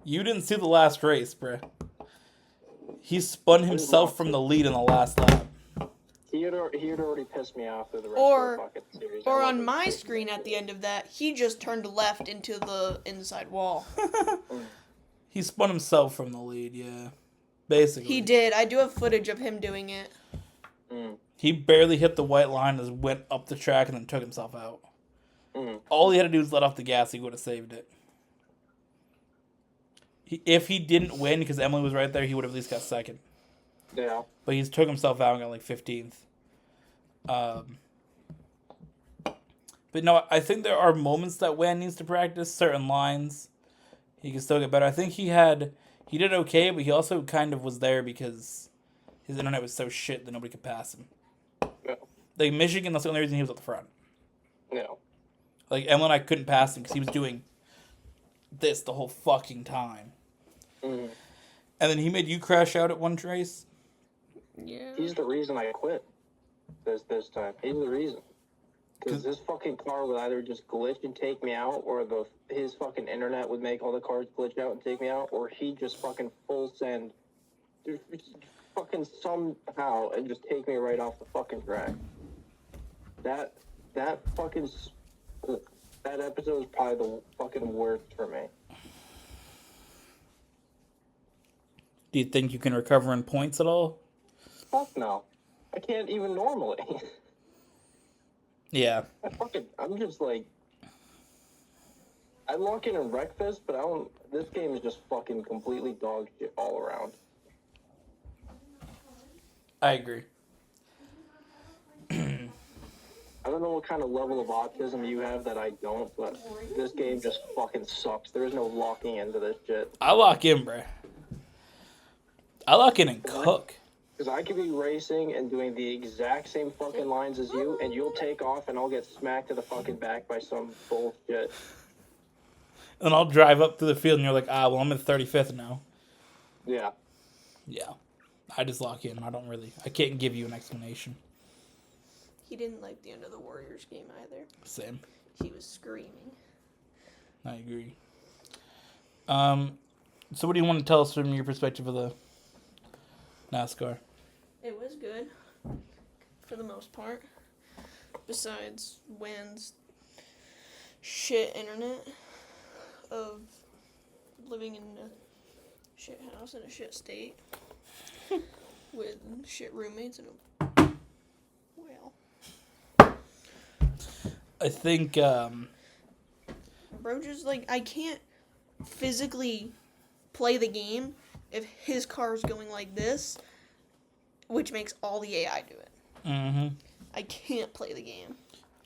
You didn't see the last race, bruh. He spun himself from the lead in the last lap. He had already pissed me off through the rest Or- of the fucking series. Or on my screen at the end of that, he just turned left into the inside wall. He spun himself from the lead, yeah. Basically. He did. I do have footage of him doing it. He barely hit the white line and just went up the track and then took himself out. All he had to do was let off the gas, he would have saved it. If he didn't win, because Emily was right there, he would have at least got second. Yeah. But he took himself out and got like 15th. But no, I think there are moments that Wan needs to practice certain lines. He can still get better. I think he did okay, but he also kind of was there because his internet was so shit that nobody could pass him. Yeah. Like Michigan, that's the only reason he was at the front. Yeah. Like Emily and I couldn't pass him because he was doing this the whole fucking time. And then he made you crash out at one race. Yeah. He's the reason I quit this time. He's the reason. Because this fucking car would either just glitch and take me out, or his fucking internet would make all the cars glitch out and take me out, or he just fucking full send, fucking somehow, and just take me right off the fucking track. That episode is probably the fucking worst for me. Do you think you can recover in points at all? Fuck no. I can't even normally. Yeah. I'm just like, I lock in and wreck this, but this game is just fucking completely dog shit all around. I agree. I don't know what kind of level of autism you have that I don't, but this game just fucking sucks. There is no locking into this shit. I lock in, bruh. I lock in and cook. Because I could be racing and doing the exact same fucking lines as you, and you'll take off and I'll get smacked to the fucking back by some bullshit. And I'll drive up to the field and you're like, well, I'm at 35th now. Yeah. Yeah. I just lock in. I can't give you an explanation. He didn't like the end of the Warriors game either. Same. He was screaming. I agree. So what do you want to tell us from your perspective of the NASCAR? It was good, for the most part. Besides Wan's shit internet of living in a shit house in a shit state with shit roommates and a well. I think Bro, just like I can't physically play the game if his car is going like this, which makes all the AI do it. I can't play the game.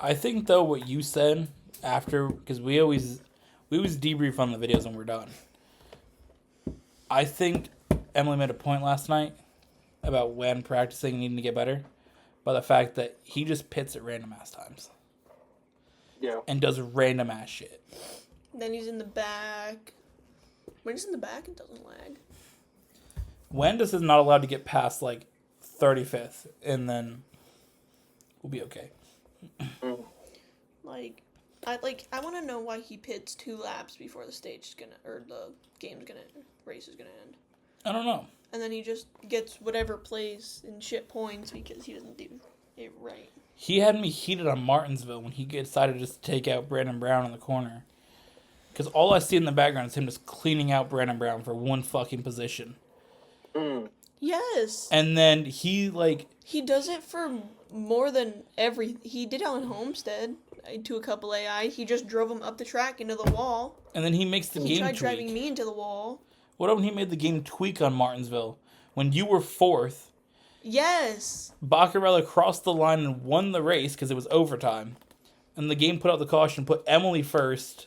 I think though what you said after, because we always debrief on the videos when we're done. I think Emily made a point last night about when practicing needing to get better by the fact that he just pits at random ass times. Yeah. And does random ass shit. Then he's in the back. When he's in the back, it doesn't lag. Wendis is not allowed to get past like 35th, and then we'll be okay. I want to know why he pits 2 laps before the race is gonna end. I don't know. And then he just gets whatever plays in shit points because he doesn't do it right. He had me heated on Martinsville when he decided just to take out Brandon Brown in the corner. Because all I see in the background is him just cleaning out Brandon Brown for one fucking position. Yes. And then he does it for more than he did it on Homestead to a couple AI. He just drove him up the track into the wall. And then he makes the game tweak. He tried driving me into the wall. What about when he made the game tweak on Martinsville? When you were 4th. Yes. Baccarella crossed the line and won the race because it was overtime. And the game put out the caution, put Emily first.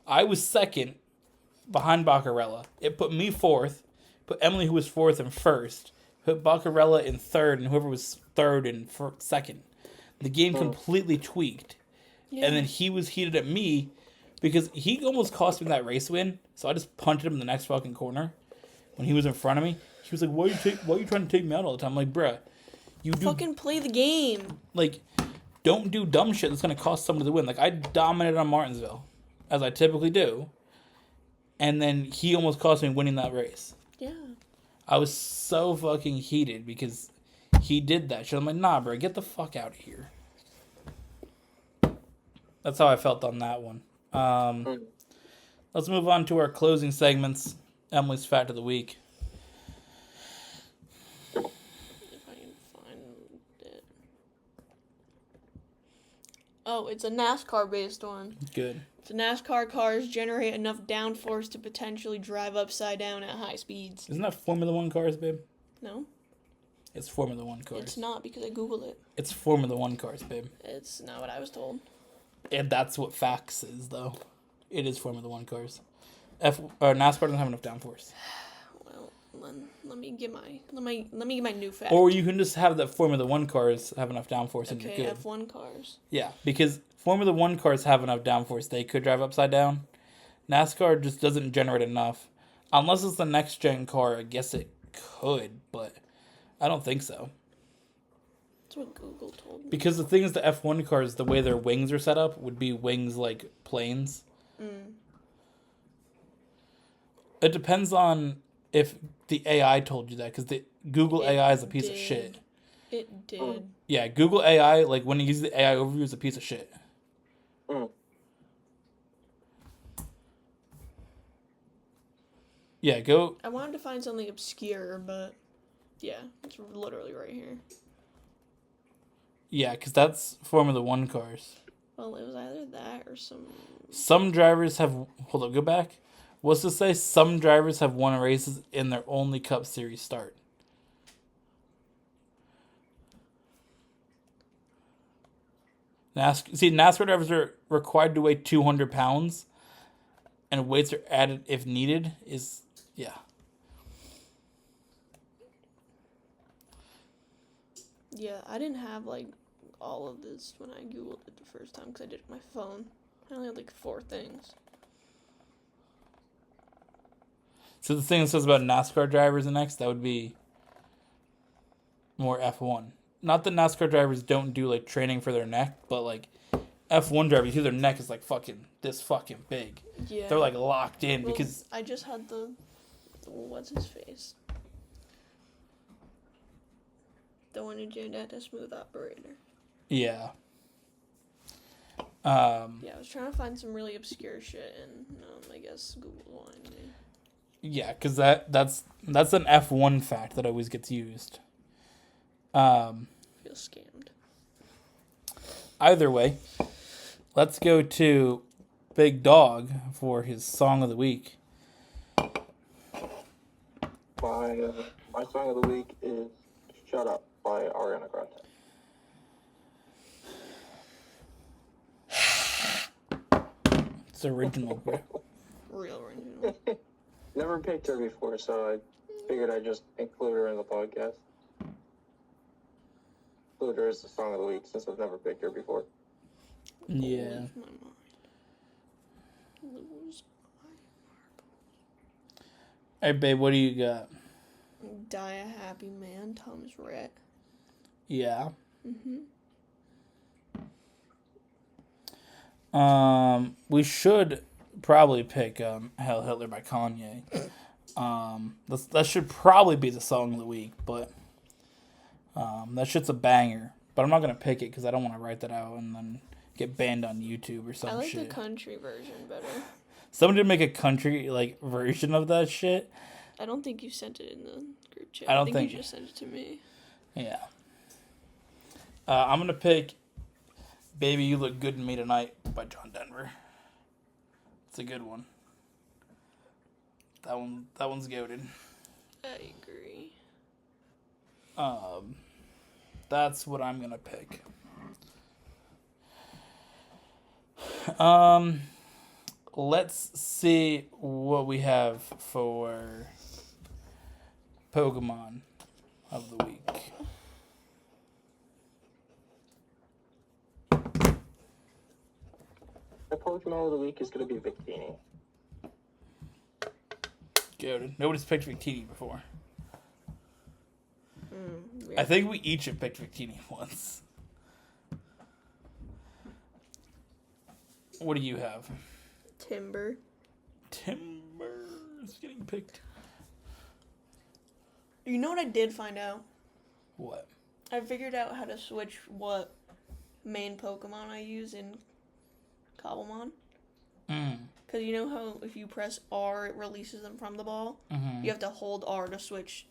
I was 2nd behind Baccarella. It put me 4th. Put Emily, who was 4th, in 1st. Put Baccarella in 3rd, and whoever was 3rd in 2nd. The game completely tweaked. Yeah. And then he was heated at me because he almost cost me that race win. So I just punted him in the next fucking corner when he was in front of me. He was like, why are you trying to take me out all the time? I'm like, bruh, you fucking play the game. Like, don't do dumb shit that's going to cost somebody the win. Like, I dominated on Martinsville, as I typically do. And then he almost cost me winning that race. Yeah. I was so fucking heated because he did that shit. I'm like, nah, bro, get the fuck out of here. That's how I felt on that one. Let's move on to our closing segments. Emily's Fact of the Week. If I can find it. Oh, it's a NASCAR-based one. Good. So NASCAR cars generate enough downforce to potentially drive upside down at high speeds. Isn't that Formula 1 cars, babe? No. It's Formula 1 cars. It's not because I Googled it. It's Formula 1 cars, babe. It's not what I was told. And that's what facts is, though. It is Formula 1 cars. NASCAR doesn't have enough downforce. Well, let me get my new fact. Or you can just have that Formula 1 cars have enough downforce and you're good. F1 cars. Yeah, because Formula 1 cars have enough downforce. They could drive upside down. NASCAR just doesn't generate enough. Unless it's the next gen car, I guess it could, but I don't think so. That's what Google told me. Because the thing is, the F1 cars, the way their wings are set up, would be wings like planes. It depends on if the AI told you that, because the Google AI is a piece of shit. It did. Yeah, Google AI, like when you use the AI overview, is a piece of shit. Yeah, go. I wanted to find something obscure, but yeah, it's literally right here. Yeah, because that's Formula 1 cars. Well, it was either that or some... Some drivers have... Hold up, go back. What's to say some drivers have won races in their only Cup Series start? NASCAR drivers are required to weigh 200 pounds, and weights are added if needed. Yeah. Yeah, I didn't have, all of this when I Googled it the first time because I did it on my phone. I only had, 4 things. So the thing that says about NASCAR drivers next, that would be more F1. Not that NASCAR drivers don't do like training for their neck, but like F1 drivers, their neck is like fucking this fucking big. Yeah. They're like locked in Well, because I just had what's his face? The one who did at the smooth operator. yeah. Yeah, I was trying to find some really obscure shit, and I guess Google wanted me. Yeah, because that's an F1 fact that always gets used. Feel scammed. Either way, let's go to Big Dog for his song of the week. My song of the week is "Shut Up" by Ariana Grande. It's original, bro. Real original. Never picked her before, so I figured I'd just include her in the podcast. Include her as the song of the week since I've never picked her before. Yeah. Lose my mind. Lose Hey, babe, what do you got? Die a Happy Man, Thomas Rhett. Yeah. Mm-hmm. We should probably pick "Hail Hitler" by Kanye. That should probably be the song of the week, but that shit's a banger. But I'm not gonna pick it because I don't want to write that out and then get banned on YouTube or some I like shit. the country version better. Someone did make a country version of that shit. I don't think you sent it in the group chat. I don't think think- you just sent it to me. Yeah. I'm gonna pick "Baby You Look Good to Me Tonight" by John Denver. It's a good one. That one's goated. I agree. That's what I'm gonna pick. Let's see what we have for Pokemon of the week. The Pokemon of the week is going to be Victini. Goated. Nobody's picked Victini before. Yeah. I think we each have picked Victini once. What do you have? Timber. Timber is getting picked. You know what I did find out? What? I figured out how to switch what main Pokemon I use in Cobblemon. Because you know how if you press R, it releases them from the ball? Mm-hmm. You have to hold R to switch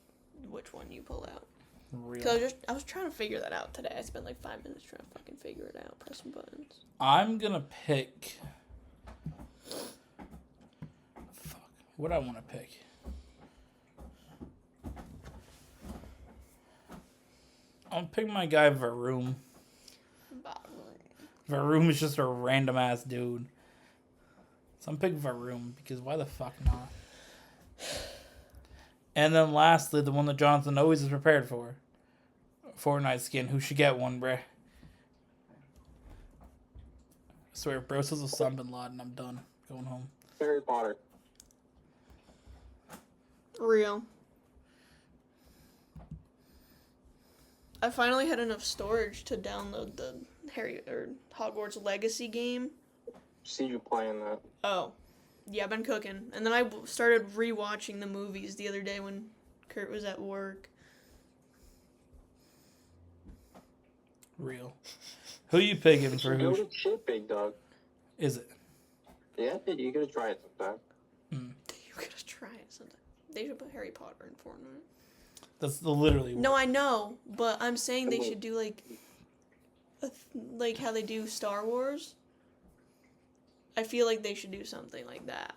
which one you pull out. Real. Because I was trying to figure that out today. I spent like 5 minutes trying to fucking figure it out, pressing buttons. I'm gonna pick. Fuck. What do I want to pick? I'll pick my guy Varoom. Varoom is just a random ass dude. So I'm picking Varoom because why the fuck not? And then lastly, the one that Jonathan always is prepared for. Fortnite skin. Who should get one, bruh? I swear, if bro says Osama bin Laden, I'm done. Going home. Harry Potter. Real. I finally had enough storage to download the Hogwarts Legacy game. See you playing that. Oh, yeah, I've been cooking. And then I started rewatching the movies the other day when Kurt was at work. Real. Who you picking for Go who? to shit, Big Dog. Is it? Yeah, you gotta try it sometime. You gotta try it sometime. They should put Harry Potter in Fortnite. That's literally. No, I know, but I'm saying they should do like how they do Star Wars. I feel like they should do something like that.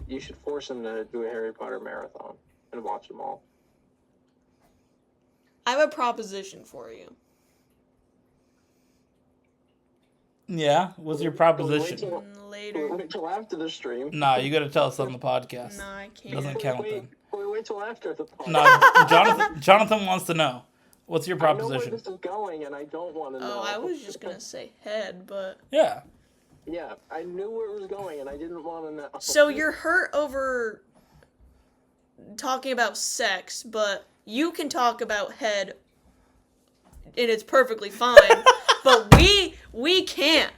You should force them to do a Harry Potter marathon and watch them all. I have a proposition for you. Yeah. What's your proposition? Later. Wait till after the stream. Nah, you gotta tell us on the podcast. No, I can't. Doesn't count then. Wait till after the podcast. No, Jonathan wants to know. What's your I know where proposition? this is going, and I don't want to know. Oh, I was just gonna say head, but Yeah. Yeah, I knew where it was going, and I didn't want to know. so you're hurt over talking about sex, but you can talk about head, and it's perfectly fine. But we can't.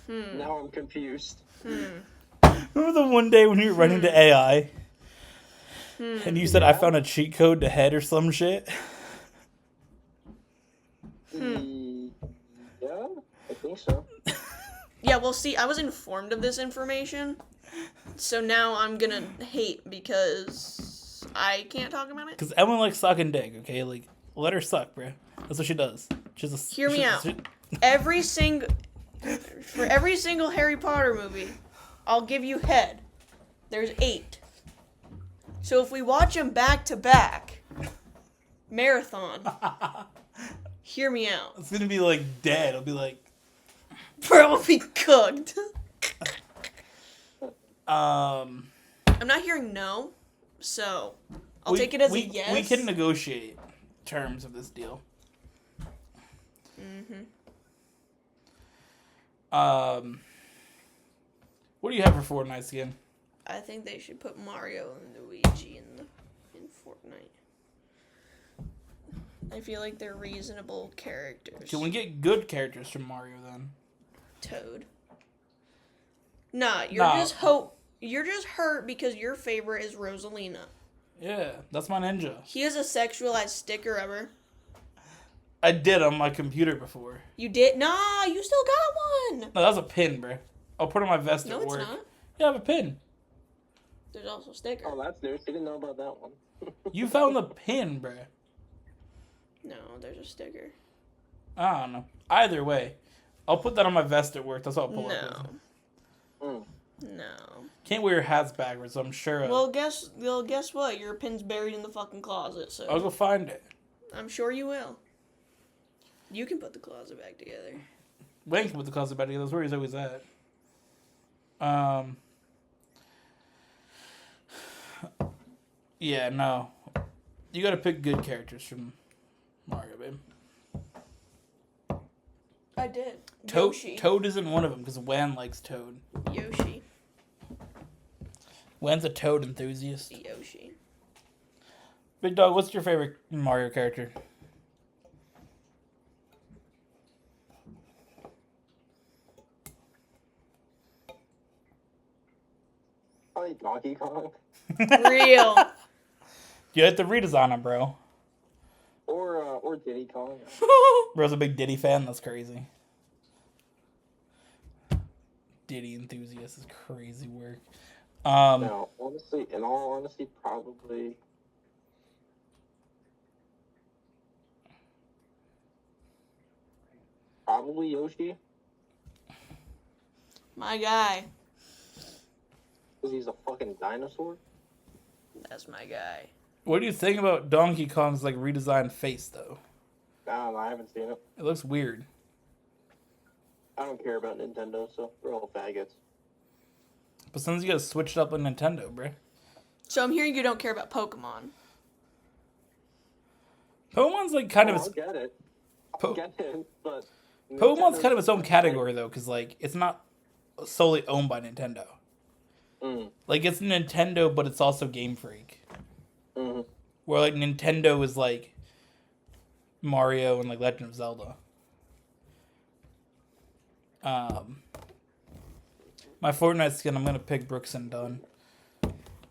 Now I'm confused. Remember the one day when you were running to AI and you said I found a cheat code to head or some shit? Yeah, I think so. Yeah, well, see, I was informed of this information, so now I'm gonna hate because I can't talk about it. Because Ellen likes sucking dick, okay? Like, let her suck, bro. That's what she does. Hear me out. For every single Harry Potter movie, I'll give you head. There's 8. So if we watch them back to back, marathon, hear me out. It's gonna be like dead. It'll be like, Probably cooked. um. I'm not hearing no, so I'll take it as a yes. We can negotiate terms of this deal. What do you have for Fortnite again? I think they should put Mario and Luigi in Fortnite. I feel like they're reasonable characters. Can we get good characters from Mario then? Toad. Nah, you're just hurt because your favorite is Rosalina. Yeah, that's my ninja. He has a sexualized sticker ever. I did on my computer before. You did? Nah, you still got one. No, that was a pin, bro. I'll put it on my vest at work. No, it's not. Yeah, I have a pin. There's also a sticker. Oh, that's new. She didn't know about that one. You found the pin, bro. No, there's a sticker. I don't know. Either way, I'll put that on my vest at work. That's what I'll pull up with. No. Can't wear hats backwards, so I'm sure. Well, guess what? Your pin's buried in the fucking closet, so I'll go find it. I'm sure you will. You can put the closet back together. Wayne can put the closet back together. That's where he's always at. Yeah, no. You gotta pick good characters from Mario, babe. I did. Yoshi. Toad isn't one of them, because Wen likes Toad. Yoshi. Wen's a Toad enthusiast. Yoshi. Big Dog, what's your favorite Mario character? Probably Donkey Kong. Real. You have to redesign him, bro. Or Diddy Kong. Bro's a big Diddy fan. That's crazy. Diddy enthusiast is crazy work. No, honestly, in all honesty, probably Yoshi. My guy. Because he's a fucking dinosaur. That's my guy. What do you think about Donkey Kong's like redesigned face, though? I don't know, I haven't seen it. It looks weird. I don't care about Nintendo, so we're all faggots. But since you gotta switch it up on Nintendo, bruh. So I'm hearing you don't care about Pokemon. Pokemon's like kind of I'll get it. But Pokemon's kind of its own category though, because like it's not solely owned by Nintendo. Like it's Nintendo, but it's also Game Freak. Where like Nintendo is like Mario and like Legend of Zelda. My Fortnite skin, I'm gonna pick Brooks and Dunn.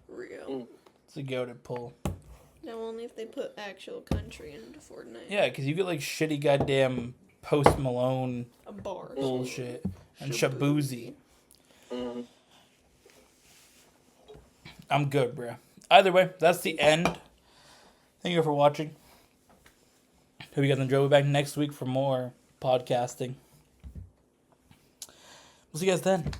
Real. It's a goated pull. Now only if they put actual country into Fortnite. Yeah, because you get like shitty goddamn Post Malone A bar. bullshit and Shabuzi. I'm good, bro. Either way, that's the end. Thank you for watching. Hope you guys enjoy. We'll be back next week for more podcasting. We'll see you guys then.